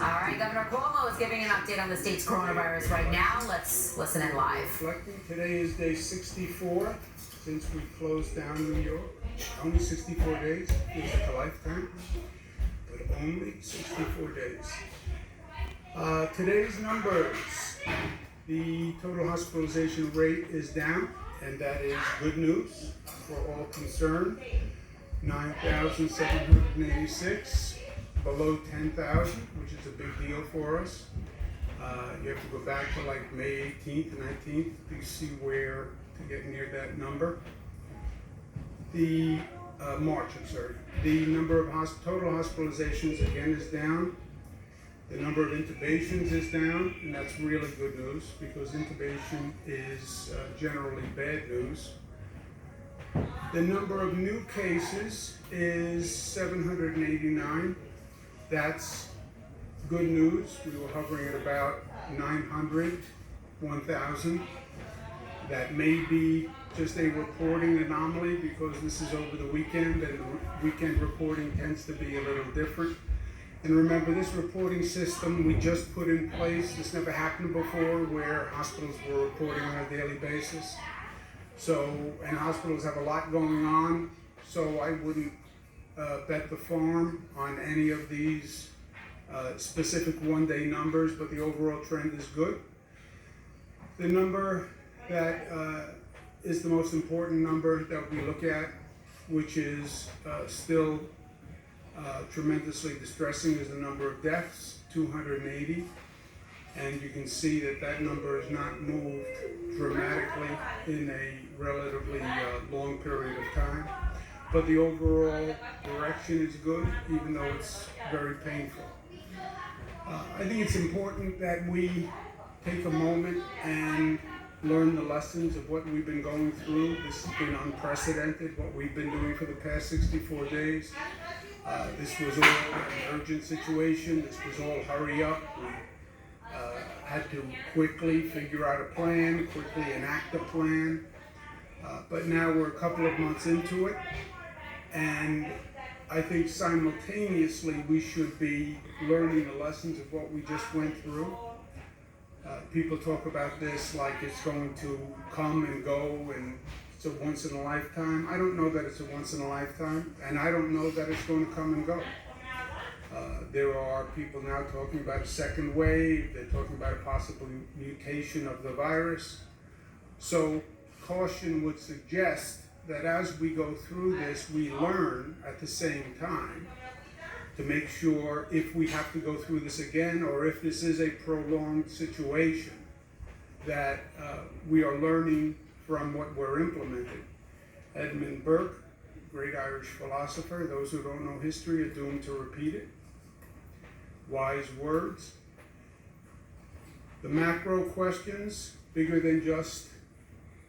All right, Governor Cuomo is giving an update on the state's coronavirus right now. Let's listen in live. Reflecting, today is day 64 since we closed down New York. Only 64 days, feels like a lifetime, but only 64 days. Today's numbers, the total hospitalization rate is down, and that is good news for all concerned. 9,786, below 10,000, which is a big deal for us. You have to go back to like May 18th, 19th to see where to get near that number. March, I'm sorry. The number of total hospitalizations again is down. The number of intubations is down, and that's really good news because intubation is generally bad news. The number of new cases is 789. That's good news. We were hovering at about 900, 1,000. That may be just a reporting anomaly because this is over the weekend, and the weekend reporting tends to be a little different. And remember, this reporting system we just put in place. This never happened before, where hospitals were reporting on a daily basis. And hospitals have a lot going on, so I wouldn't bet the farm on any of these specific one-day numbers, but the overall trend is good. The number that is the most important number that we look at, which is still tremendously distressing, is the number of deaths, 280. And you can see that that number has not moved dramatically in a relatively long period of time. But the overall direction is good, even though it's very painful. I think it's important that we take a moment and learn the lessons of what we've been going through. This has been unprecedented, what we've been doing for the past 64 days. This was all an urgent situation. This was all hurry up. We had to quickly figure out a plan, quickly enact a plan. But now we're a couple of months into it, and I think simultaneously we should be learning the lessons of what we just went through. People talk about this like it's going to come and go and it's a once in a lifetime. I don't know that it's a once in a lifetime, and I don't know that it's going to come and go. There are people now talking about a second wave. They're talking about a possible mutation of the virus. So caution would suggest that as we go through this, we learn at the same time to make sure if we have to go through this again, or if this is a prolonged situation, that we are learning from what we're implementing. Edmund Burke, great Irish philosopher, those who don't know history are doomed to repeat it. Wise words. The macro questions, bigger than just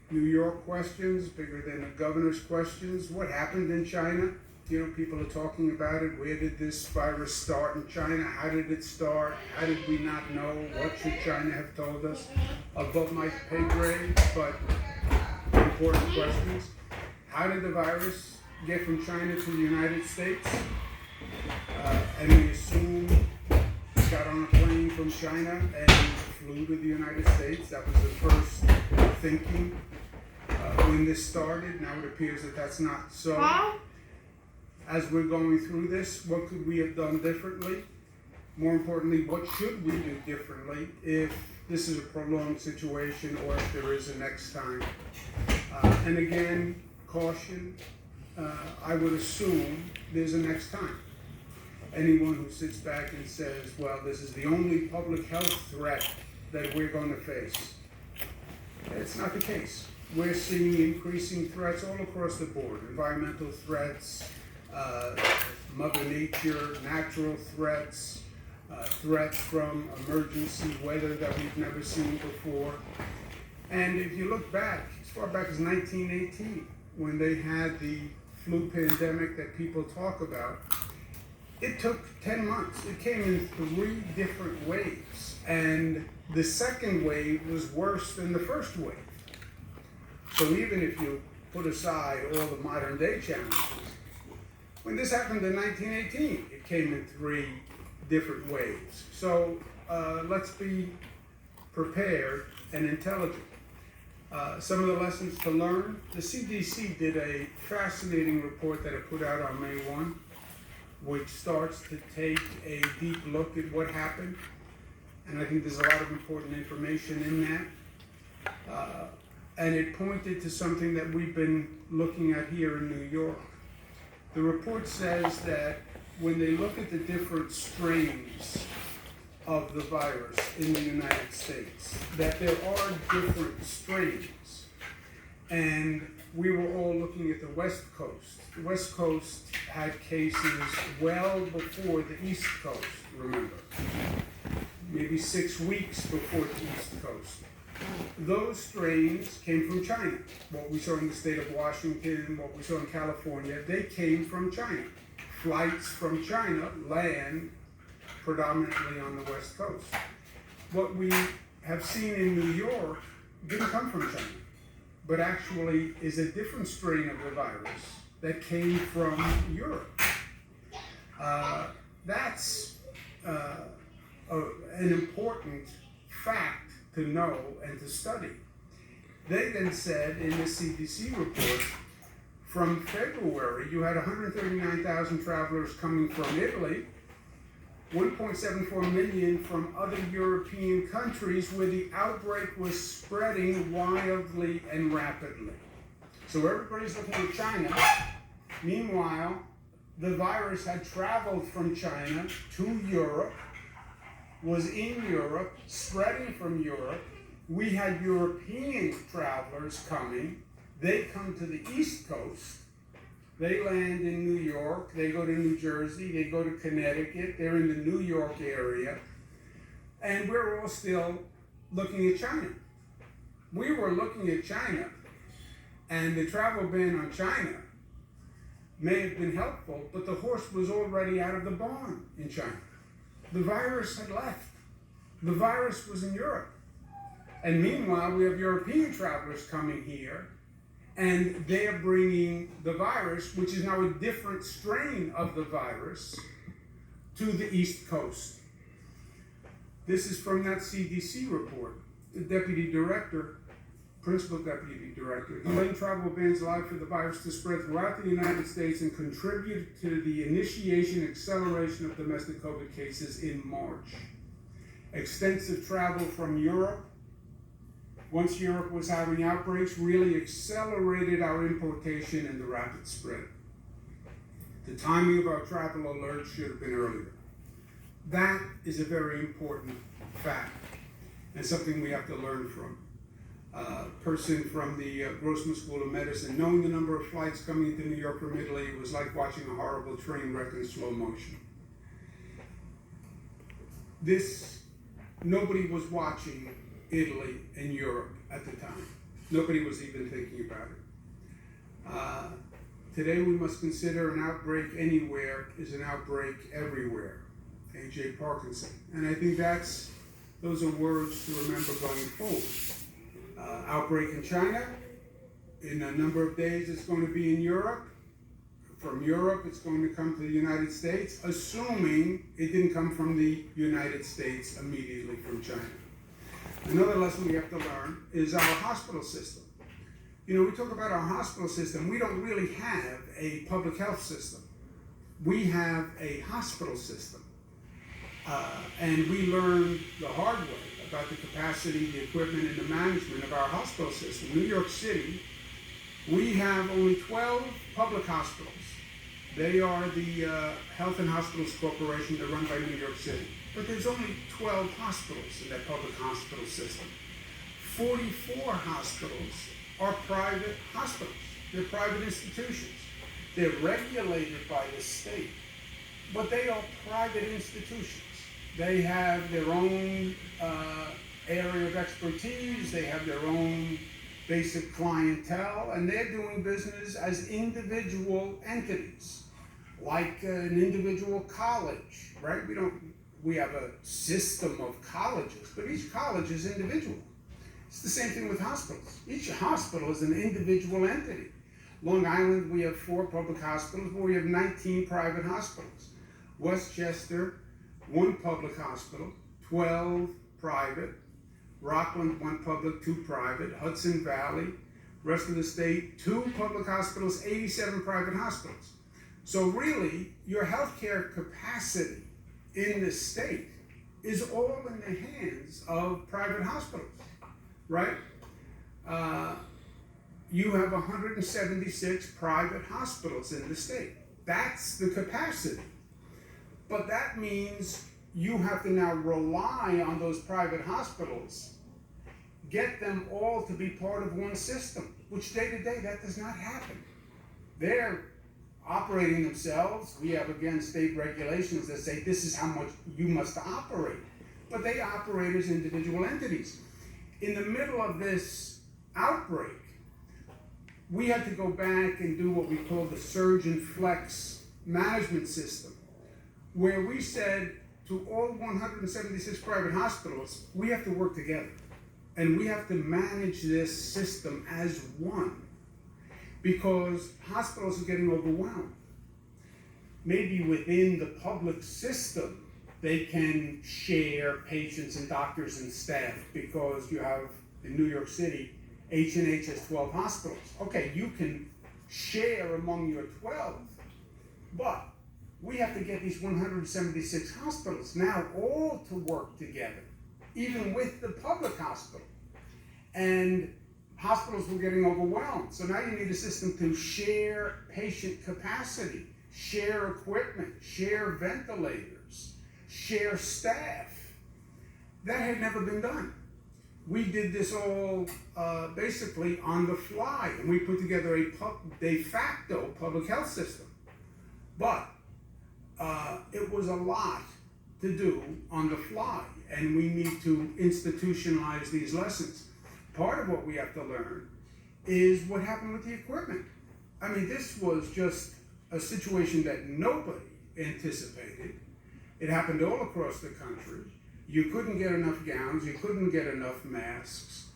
New York questions, bigger than the governor's questions. What happened in China? You know, people are talking about it. Where did this virus start in China? How did it start? How did we not know? What should China have told us? Above my pay grade, but important questions. How did the virus get from China to the United States? And we assume it got on a plane from China and flew to the United States. That was the first thinking when this started. Now it appears that that's not so. As we're going through this, what could we have done differently? More importantly, what should we do differently if this is a prolonged situation or if there is a next time? And again, caution, I would assume there's a next time. Anyone who sits back and says, well, this is the only public health threat that we're going to face. It's not the case. We're seeing increasing threats all across the board. Environmental threats, Mother Nature, natural threats, threats from emergency weather that we've never seen before. And if you look back, as far back as 1918, when they had the flu pandemic that people talk about, it took 10 months. It came in 3 different waves. And the second wave was worse than the first wave. So even if you put aside all the modern day challenges, when this happened in 1918, it came in 3 different waves. So let's be prepared and intelligent. Some of the lessons to learn, the CDC did a fascinating report that it put out on May 1, which starts to take a deep look at what happened. And I think there's a lot of important information in that. And it pointed to something that we've been looking at here in New York. The report says that when they look at the different strains of the virus in the United States, that there are different strains. And we were all looking at the West Coast. The West Coast had cases well before the East Coast, remember. Maybe 6 weeks before the East Coast. Those strains came from China. What we saw in the state of Washington, what we saw in California, they came from China. Flights from China land predominantly on the West Coast. What we have seen in New York didn't come from China, but actually is a different strain of the virus that came from Europe. That's an important fact to know and to study. They then said in the CDC report, from February, you had 139,000 travelers coming from Italy, 1.74 million from other European countries where the outbreak was spreading wildly and rapidly. So everybody's looking at China. Meanwhile, the virus had traveled from China to Europe, was in Europe, spreading from Europe. We had European travelers coming. They come to the East Coast. They land in New York. They go to New Jersey. They go to Connecticut. They're in the New York area. And we're all still looking at China. We were looking at China, and the travel ban on China may have been helpful, but the horse was already out of the barn in China. The virus had left. The virus was in Europe. And meanwhile, we have European travelers coming here, and they are bringing the virus, which is now a different strain of the virus, to the East Coast. This is from that CDC report. The deputy director, principal deputy director, delaying travel bans allowed for the virus to spread throughout the United States and contribute to the initiation and acceleration of domestic COVID cases in March. Extensive travel from Europe, once Europe was having outbreaks, really accelerated our importation and the rapid spread. The timing of our travel alert should have been earlier. That is a very important fact and something we have to learn from. Person from the Grossman School of Medicine, knowing the number of flights coming into New York from Italy, it was like watching a horrible train wreck in slow motion. Nobody was watching Italy and Europe at the time. Nobody was even thinking about it. Today we must consider an outbreak anywhere is an outbreak everywhere. A.J. Parkinson. And I think those are words to remember going forward. Outbreak in China. In a number of days it's going to be in Europe. From Europe it's going to come to the United States, assuming it didn't come from the United States immediately from China. Another lesson we have to learn is our hospital system. You know, we talk about our hospital system. We don't really have a public health system. We have a hospital system. And we learned the hard way about the capacity, the equipment, and the management of our hospital system. New York City, we have only 12 public hospitals. They are the Health and Hospitals Corporation. They're run by New York City. But there's only 12 hospitals in that public hospital system. 44 hospitals are private hospitals. They're private institutions. They're regulated by the state, but they are private institutions. They have their own area of expertise. They have their own basic clientele, and they're doing business as individual entities, like an individual college, right? We have a system of colleges, but each college is individual. It's the same thing with hospitals. Each hospital is an individual entity. Long Island, we have 4 public hospitals, but we have 19 private hospitals. Westchester, 1 public hospital, 12 private, Rockland 1 public, 2 private, Hudson Valley, rest of the state, 2 public hospitals, 87 private hospitals. So really, your healthcare capacity in the state is all in the hands of private hospitals, right? You have 176 private hospitals in the state. That's the capacity. But that means you have to now rely on those private hospitals, get them all to be part of one system, which day to day, that does not happen. They're operating themselves. We have, again, state regulations that say this is how much you must operate. But they operate as individual entities. In the middle of this outbreak, we had to go back and do what we call the surge and flex management system, where we said to all 176 private hospitals, we have to work together. And we have to manage this system as one, because hospitals are getting overwhelmed. Maybe within the public system, they can share patients and doctors and staff, because you have in New York City, H&H has 12 hospitals. Okay, you can share among your 12, but we have to get these 176 hospitals now all to work together, even with the public hospital. And hospitals were getting overwhelmed. So now you need a system to share patient capacity, share equipment, share ventilators, share staff. That had never been done. We did this all basically on the fly, and we put together a de facto public health system. But it was a lot to do on the fly, and we need to institutionalize these lessons. Part of what we have to learn is what happened with the equipment. I mean, this was just a situation that nobody anticipated. It happened all across the country. You couldn't get enough gowns, you couldn't get enough masks.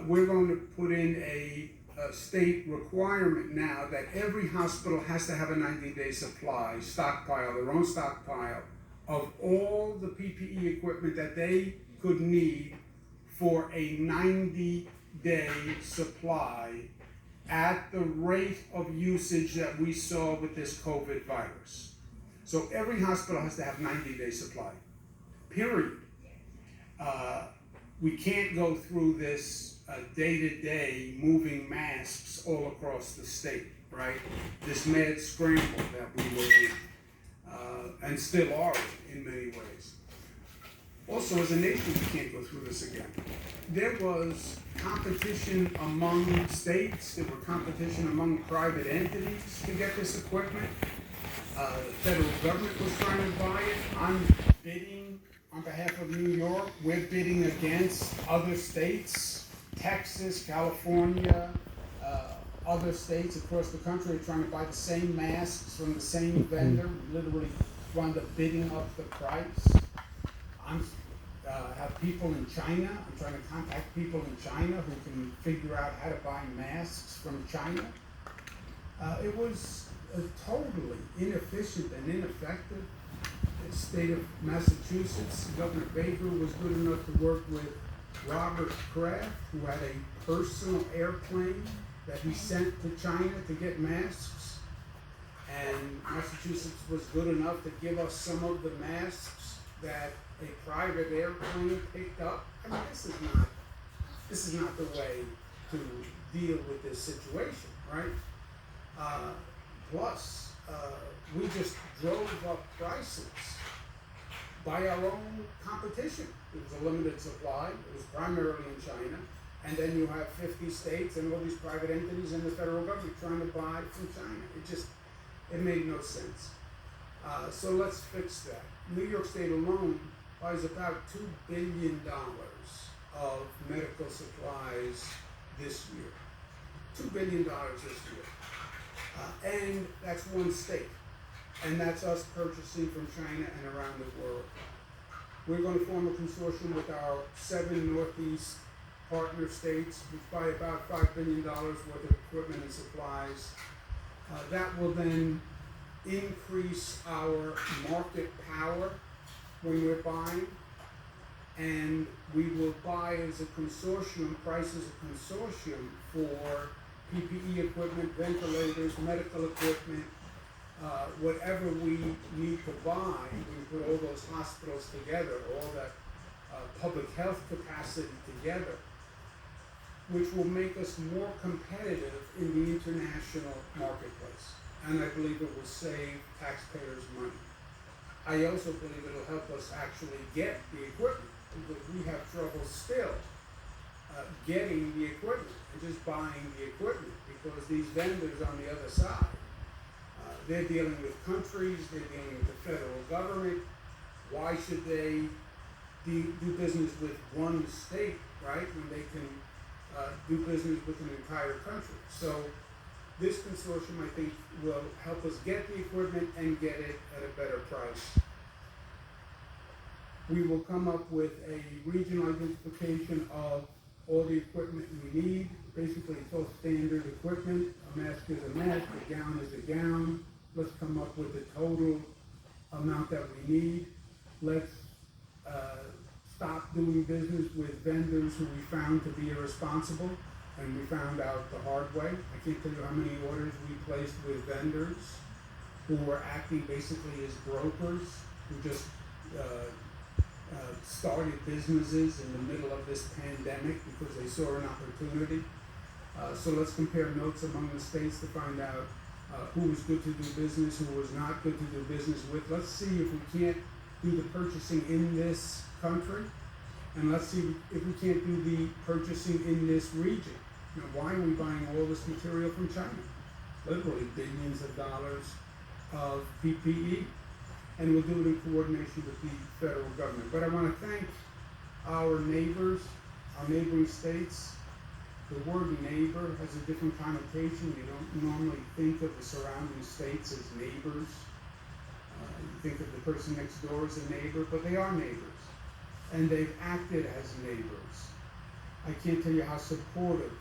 We're going to put in a state requirement now that every hospital has to have a 90-day supply, stockpile, their own stockpile of all the PPE equipment that they could need for a 90-day supply at the rate of usage that we saw with this COVID virus. So every hospital has to have 90-day supply, period. We can't go through this day-to-day moving masks all across the state, right? This mad scramble that we were in, and still are in many ways. Also, as a nation, we can't go through this again. There was competition among states, there were competition among private entities to get this equipment. The federal government was trying to buy it. I'm bidding on behalf of New York. We're bidding against other states, Texas, California, other states across the country are trying to buy the same masks from the same vendor, literally wound up bidding up the price. Have people in China. I'm trying to contact people in China who can figure out how to buy masks from China. It was totally inefficient and ineffective. The state of Massachusetts, Governor Baker was good enough to work with Robert Kraft, who had a personal airplane that he sent to China to get masks. And Massachusetts was good enough to give us some of the masks that a private airplane picked up. I mean, this is not the way to deal with this situation, right? Plus, we just drove up prices by our own competition. It was a limited supply. It was primarily in China. And then you have 50 states and all these private entities and the federal government trying to buy from China. It made no sense. So let's fix that. New York State alone buys about $2 billion of medical supplies this year. $2 billion this year. And that's one state. And that's us purchasing from China and around the world. We're going to form a consortium with our 7 Northeast partner states, which buy about $5 billion worth of equipment and supplies. That will then increase our market power when we're buying, and we will buy as a consortium, price as a consortium for PPE equipment, ventilators, medical equipment, whatever we need to buy. We put all those hospitals together, all that public health capacity together, which will make us more competitive in the international marketplace. And I believe it will save taxpayers money. I also believe it will help us actually get the equipment, because we have trouble still getting the equipment and just buying the equipment, because these vendors on the other side, they're dealing with countries, they're dealing with the federal government. Why should they do business with one state, right, when they can do business with an entire country? So this consortium, I think, will help us get the equipment and get it at a better price. We will come up with a regional identification of all the equipment we need. Basically, it's all standard equipment. A mask is a mask, a gown is a gown. Let's come up with the total amount that we need. Let's stop doing business with vendors who we found to be irresponsible, and we found out the hard way. I can't tell you how many orders we placed with vendors who were acting basically as brokers, who just started businesses in the middle of this pandemic because they saw an opportunity. So let's compare notes among the states to find out who was good to do business, who was not good to do business with. Let's see if we can't do the purchasing in this country, and let's see if we can't do the purchasing in this region. Now, why are we buying all this material from China? Literally billions of dollars of PPE, and we'll do it in coordination with the federal government. But I want to thank our neighbors, our neighboring states. The word neighbor has a different connotation. You don't normally think of the surrounding states as neighbors. You think of the person next door as a neighbor, but they are neighbors. And they've acted as neighbors. I can't tell you how supportive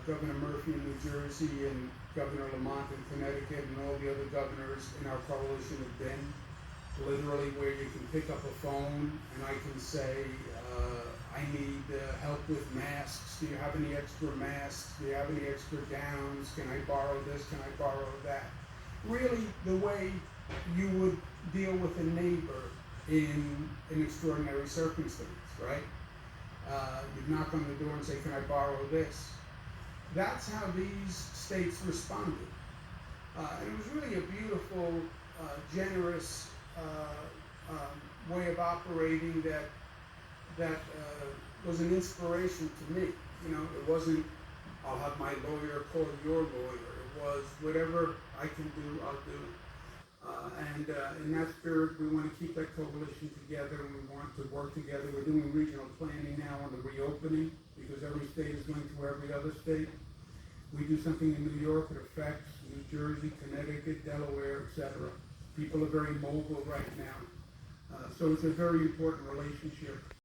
Governor Murphy in New Jersey and Governor Lamont in Connecticut and all the other governors in our coalition have been. Literally, where you can pick up a phone and I can say, I need help with masks. Do you have any extra masks? Do you have any extra gowns? Can I borrow this? Can I borrow that? Really, the way you would deal with a neighbor in an extraordinary circumstance, right? You'd knock on the door and say, can I borrow this? That's how these states responded. And it was really a beautiful, generous way of operating that was an inspiration to me. You know, it wasn't, I'll have my lawyer call your lawyer. It was, whatever I can do, I'll do. And in that spirit, we want to keep that coalition together, and we want to work together. We're doing regional planning now on the reopening, because every state is going through every other state. We do something in New York, it affects New Jersey, Connecticut, Delaware, etc. People are very mobile right now. So it's a very important relationship.